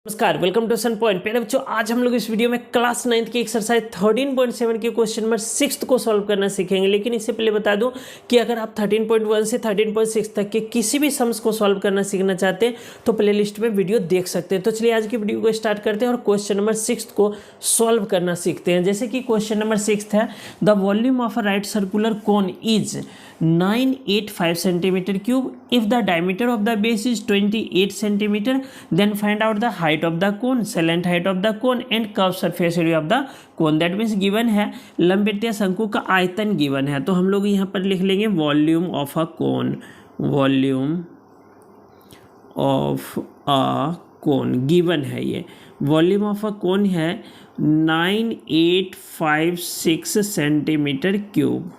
नमस्कार, welcome to sun point. प्यारे बच्चों, आज हम लोग इस वीडियो में क्लास 9th की एक्सरसाइज 13.7 के क्वेश्चन नंबर 6 को सॉल्व करना सीखेंगे। लेकिन इससे पहले बता दूं कि अगर आप 13.1 से 13.6 तक के किसी भी सम्स को सॉल्व करना सीखना चाहते हैं तो प्लेलिस्ट में वीडियो देख सकते हैं। तो चलिए आज की वीडियो को स्टार्ट करते हैं और क्वेश्चन नंबर 6 को सॉल्व करना सीखते हैं। जैसे कि क्वेश्चन नंबर 6 है, the volume of a right circular cone is 985 centimetre cube if the diameter of the base is 28 centimeter, then find out the height of the cone, salient height of the cone and curved surface area of the cone. That means given है लंबवृत्तीय शंकु का आयतन given है, तो हम लोग यहाँ पर लिख लेंगे volume of a cone. Volume of a cone given है, ये वॉल्यूम ऑफ अ कोन है 9856 सेंटीमीटर क्यूब।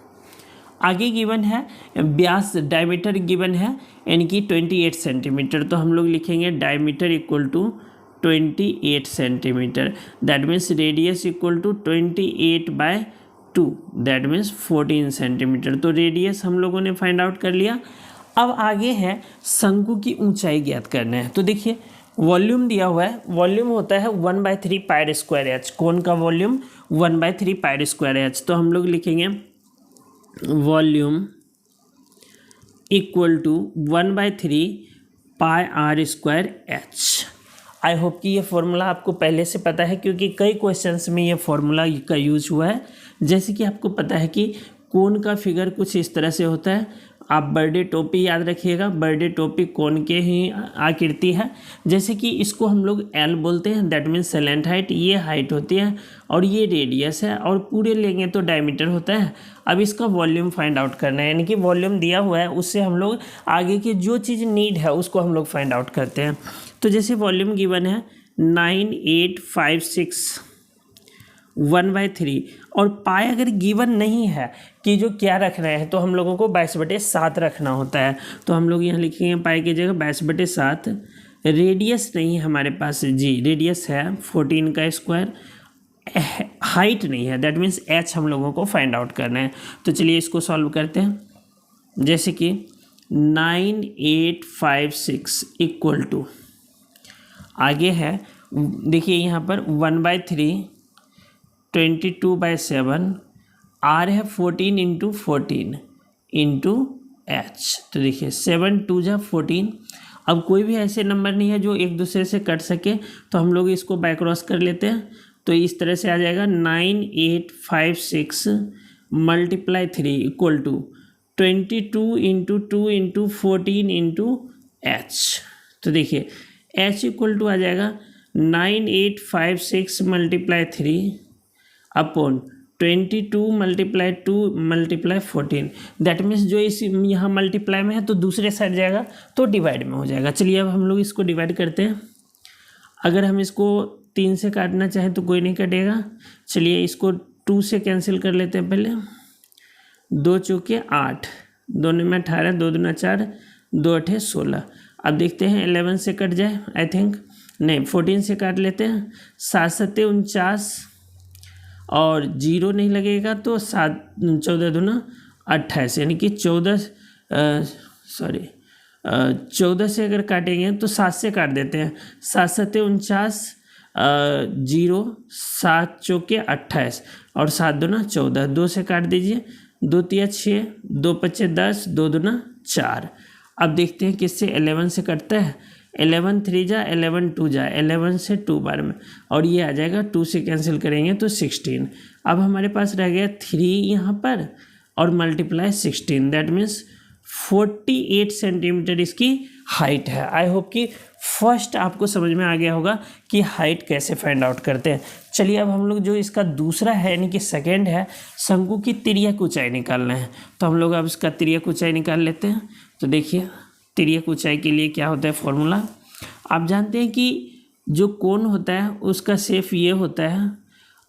आगे गिवन है व्यास, डायमीटर गिवन है यानी कि 28 सेंटीमीटर, तो हम लोग लिखेंगे diameter equal to 28 centimetre. That means radius equal to 28/2, that means 14 centimetre. तो रेडियस हम लोगों ने फाइंड आउट कर लिया। अब आगे है शंकु की ऊंचाई ज्ञात करना है। तो देखिए वॉल्यूम दिया हुआ है, वॉल्यूम होता है 1/3 पाई स्क्वायर एच। कोन का वॉल्यूम 1/3 पाई स्क्वायर एच, तो हम लोग लिखेंगे volume equal to 1/3 pi r square h. I hope कि ये फॉर्मूला आपको पहले से पता है, क्योंकि कई क्वेश्चंस में ये फॉर्मूला का यूज हुआ है। जैसे कि आपको पता है कि कोन का फिगर कुछ इस तरह से होता है। आप बर्थडे टोपी याद रखिएगा, बर्थडे टोपी कोन के ही आकृति है। जैसे कि इसको हम लोग एल बोलते हैं, दैट मीन्स सेलेंट हाइट, ये हाइट होती है और ये रेडियस है, और पूरे लेंगे तो डायमीटर होता है। अब इसका वॉल्यूम फाइंड आउट करना है, यानी कि वॉल्यूम दिया हुआ है, उससे हम लोग आगे की जो चीज़ नीड है उसको हम लोग फाइंड आउट करते हैं। तो जैसे वॉल्यूम गिवन है 9856 1/3, और पाई अगर गिवन नहीं है कि जो क्या रखना है, तो हम लोगों को 22/7 रखना होता है। तो हम लोग यहाँ लिखेंगे पाई की जगह 22/7। रेडियस नहीं है हमारे पास, जी रेडियस है 14 का स्क्वायर, हाइट नहीं है, दैट मीन्स एच हम लोगों को फाइंड आउट करना है। तो चलिए इसको सॉल्व करते हैं। जैसे कि 9856 इक्वल टू, आगे है देखिए यहाँ पर 1/3 22/7, आर है 14 × 14 इंटू एच। तो देखिए 7 2 जा 14। अब कोई भी ऐसे नंबर नहीं है जो एक दूसरे से कट सके, तो हम लोग इसको बाय क्रॉस कर लेते हैं। तो इस तरह से आ जाएगा 9856 × 3 इक्वल टू 22 × 2 × 14 इंटू एच। तो देखिए एच इक्वल टू आ जाएगा 9856 × 3 अपॉन 22 × 2 × 14। दैट मीन्स जो इस यहाँ मल्टीप्लाई में है तो दूसरे साइड जाएगा तो डिवाइड में हो जाएगा। चलिए अब हम लोग इसको डिवाइड करते हैं। अगर हम इसको 3 से काटना चाहें तो कोई नहीं कटेगा। चलिए इसको 2 से कैंसिल कर लेते हैं। पहले 2 चौके 8, 2 में 18, 2 दूना 4, 2 8 16। अब देखते हैं 11 से कट जाए, आई थिंक नहीं, 14 से काट लेते हैं। 7 7 49 और 0 नहीं लगेगा तो 7 14 दूना 28, यानी कि 14 से अगर काटेंगे तो 7 से काट देते हैं। 7 7 49, 0, 7 चौके 28 और 7 दूना 14, 2 से काट दीजिए, 2 3 6, 2 5 10, 2 दूना 4। अब देखते हैं किससे 11 से कटता है। 11 3 जा 11 2 जा 11 से 2 बार में, और ये आ जाएगा 2 से कैंसिल करेंगे तो 16। अब हमारे पास रह गया 3 यहाँ पर और मल्टीप्लाई 16, दैट मीन्स 48 सेंटीमीटर इसकी हाइट है। आई होप कि फर्स्ट आपको समझ में आ गया होगा कि हाइट कैसे फाइंड आउट करते हैं। चलिए अब हम लोग जो इसका दूसरा है यानी कि सेकेंड है, शंकु की तिर्यक ऊंचाई निकालना है। तो हम लोग अब इसका तिर्यक ऊंचाई निकाल लेते हैं। तो देखिए तिर्यक ऊंचाई के लिए क्या होता है फॉर्मूला, आप जानते हैं कि जो कोन होता है उसका शेप ये होता है,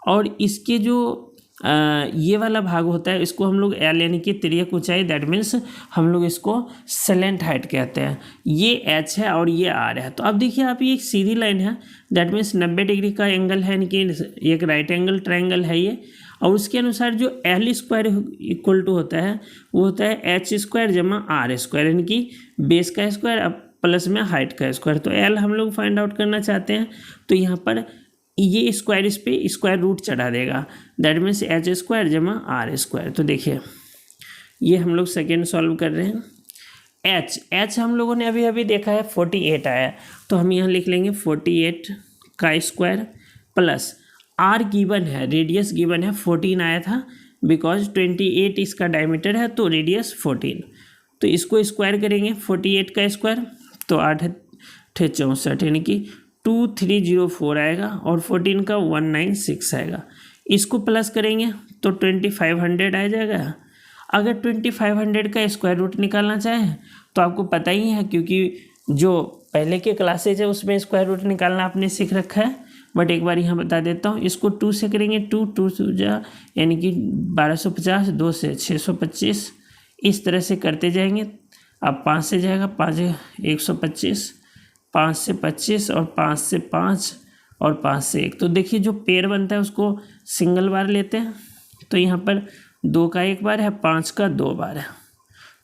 और इसके जो ये वाला भाग होता है इसको हम लोग एल यानी कि तिर्यक ऊंचाई, दैट मीन्स हम लोग इसको सेलेंट हाइट कहते हैं। ये एच है और ये आर है। तो अब देखिए आप, ये एक सीधी लाइन है, दैट मीन्स 90 डिग्री का एंगल है, यानी कि एक राइट एंगल ट्रायंगल है ये। और उसके अनुसार जो एल स्क्वायर इक्वल टू होता है वो होता है एच स्क्वायर जमा आर स्क्वायर, यानी कि बेस का स्क्वायर अब प्लस में हाइट का स्क्वायर। तो एल हम लोग फाइंड आउट करना चाहते हैं, तो यहाँ पर ये स्क्वायर इस पे स्क्वायर रूट चढ़ा देगा, दैट मीन्स एच स्क्वायर जमा आर स्क्वायर। तो देखिए ये हम लोग सेकेंड सॉल्व कर रहे हैं। एच हम लोगों ने अभी अभी देखा है 48 आया, तो हम यहाँ लिख लेंगे 48 का स्क्वायर प्लस आर गिवन है, रेडियस गिवन है 14 आया था, बिकॉज 28 इसका डायमीटर है तो रेडियस 14। तो इसको स्क्वायर करेंगे 48 का स्क्वायर, तो 8 64 यानी कि 2304 आएगा और 14 का 196 आएगा। इसको प्लस करेंगे तो 2500 आ जाएगा। अगर 2500 का स्क्वायर रूट निकालना चाहें तो आपको पता ही है, क्योंकि जो पहले के क्लासेज है उसमें स्क्वायर रूट निकालना आपने सीख रखा है, बट एक बार यहाँ बता देता हूँ। इसको 2 से करेंगे, 2 जा यानी कि 1250, 2 से 625, इस तरह से करते जाएंगे। अब 5 से जाएगा, 5 125, 5 से 25 और 5 से 5 और 5 से 1। तो देखिए जो पेयर बनता है उसको सिंगल बार लेते हैं, तो यहाँ पर 2 का 1 बार है, 5 का 2 बार है,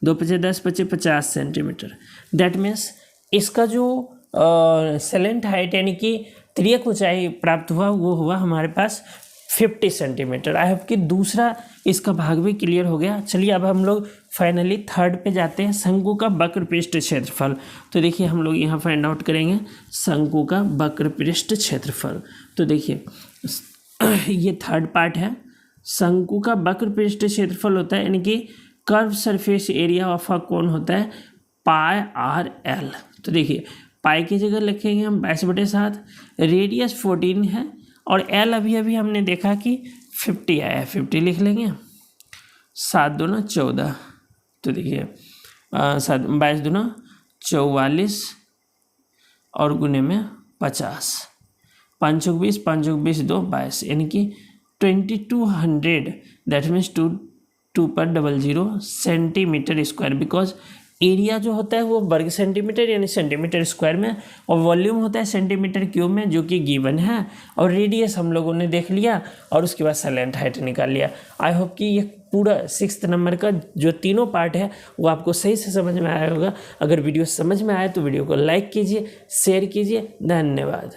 2 पचे 10 पचे 50 सेंटीमीटर। दैट मीन्स इसका जो सेलेंट हाइट यानी कि त्रियक ऊंचाई प्राप्त हुआ वो हुआ हमारे पास 50 सेंटीमीटर। आई होप कि दूसरा इसका भाग भी क्लियर हो गया। चलिए अब हम लोग फाइनली थर्ड पे जाते हैं, शंकु का वक्र पृष्ठ क्षेत्रफल। तो देखिए हम लोग यहाँ फाइंड आउट करेंगे शंकु का वक्र पृष्ठ क्षेत्रफल। तो देखिए ये थर्ड पार्ट है। शंकु का वक्र पृष्ठ क्षेत्रफल होता है यानी कि curve surface area of a cone होता है पाई आर एल। तो देखिए पाई की जगह लिखेंगे हम 22/7, रेडियस 14 है और एल अभी अभी हमने देखा कि 50 आया है, 50 लिख लेंगे। 7 दूना 14, तो देखिए 22 दूना 44 और गुने में 50, 5 चौक 20, 5 चौक 20, 2 22 यानी कि 2200, दैट मीन्स 2 पर 00 सेंटीमीटर स्क्वायर। बिकॉज एरिया जो होता है वो वर्ग सेंटीमीटर यानी सेंटीमीटर स्क्वायर में, और वॉल्यूम होता है सेंटीमीटर क्यूब में, जो कि गिवन है। और रेडियस हम लोगों ने देख लिया और उसके बाद सेलेंट हाइट निकाल लिया। आई होप कि ये पूरा 6th नंबर का जो तीनों पार्ट है वो आपको सही से समझ में आया होगा। अगर वीडियो समझ में आए तो वीडियो को लाइक कीजिए, शेयर कीजिए। धन्यवाद।